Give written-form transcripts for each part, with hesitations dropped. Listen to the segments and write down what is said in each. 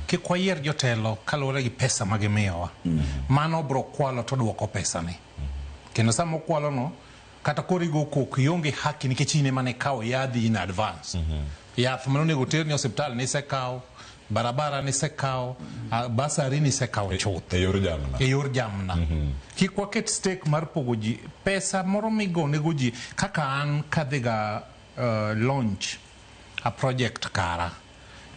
kik wayier jotelo kaluwore gi pesa ma gimiyowa. Mano bro kwalo to duoko pesa ni. Kendo sama okwalo no, kata korigo kok ionge haki nikech in ema ne kawo yadhi in advance. Yath mano nego terni osiptal ni sekawo, barabara ni sekawo, basari ni sekawo chuth. E yor jamna. E yor jamna. Kik waket stake mar pogo ji. Pesa moro migo nego ji, kaka an kadhiga launch a project kara.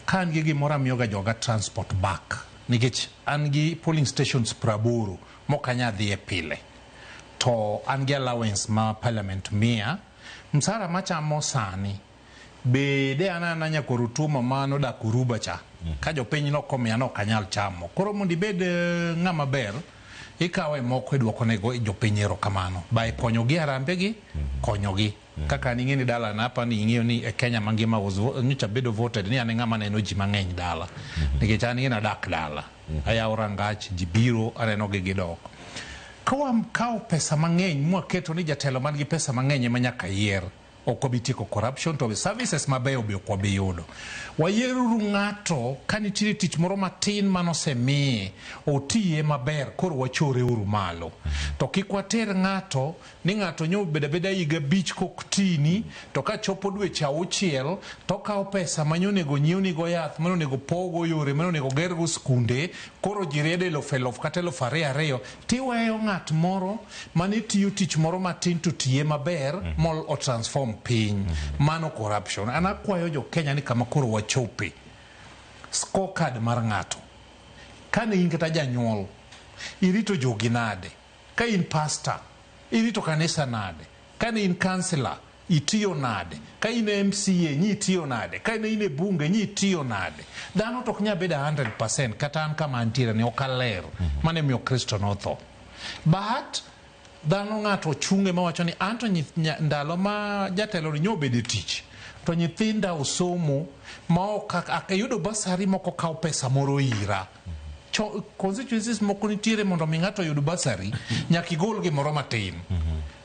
Ka an gi gimoro amiyoga joga transport back. Nikech an gi polling stations 80 mokanya dhi e pile. To an gi allowance ma parliament mia. Msara machamo sani. Bede anana nyakoro tuma mano da kuruba cha. Ka jopiny no komiya no kanyal chamo. Koro mondi bed ng'ama ber, ikawe moko idwoko nego jopiny erokamano. Bae konyogi harambegi, konyogi. Kaka ning'eni dala na hapa ni ing'eyo ni Kenya mangima nyocha bedo voted ni ane ng'ama neno ji mang'eny dala. Nikech an ing'e nadak dala. Ayawo rangach, ji biro, aneno gi gidok. Kawo pesa mang'eny mwaketo ni jatelo man gi pesa mang'eny ema nyaka yier. Ok obitieko corruption to services mabeyo be ok wabi yudo. Wayieruru ng'ato ka nitiere tich moro matin manosemiye otiye maber koro wachore uru malo. To kik water ng'ato ni ng'ato nyo bedabeda higa 5 kok tini to ka chopo dweche 6 to kawo pesa manyonego nyiewnigo yath manonego pogo yore manonego gergo skunde koro ji riedo 1,000 kata 2,000 tiweyo ng'at moro mane tiyo tich moro matin to tiye maber mol o transform piny. Mano corruption. An akwayo jo Kenya ni kama koro wachope scorecard mar ng'ato. Kane in kata janyuol irito jogi nade, ka in pastor irito kanisa nade, kane in councillor itiyo nade, ka in MCA nyi itiyo nade, ka in e bunge nyi itiyo nade. Dhano tok nya beda 100% kata an kama antiere ni okaler mane miyo Kristo notho. But dhano ng'ato chunge mawacho ni anto ndalo ma jatelo ni nyobede tich to nyithinda osomo ma yudo basari moko kawo pesa moro ira. Constituencies moko nitiere mondo mi ng'ato yud basari nyaka igol gimoro matin.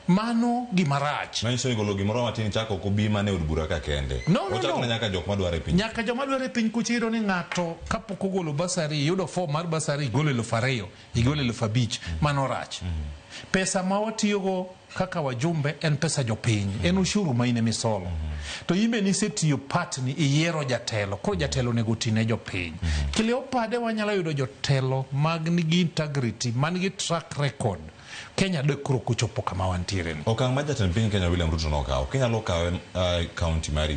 Mano gimarach. Manyiso ni golo gimoro matin chako kobi mane od bura ka kende. Ochako nyaka jok madware piny. Nyaka jok madware piny kuchiro ni ng'ato kapok ogolo basari yudo form mar basari igolo 2,000 igolo 5,000 mano rach. Pesa ma watiyogo kaka wajumbe en pesa jopiny, en ushuru ma ine misolo. To ime nisetiyo part ni iyiero jatelo, koro jatelo nego tine jopiny. Kileopade wanyalo yudo jotelo mag nigi integrity, man gi track record. Kenya dekro kuchopo kama wantiere ni. Okang' ma jatend piny Kenya William Ruto nokawo, Kenya lo kawe county mari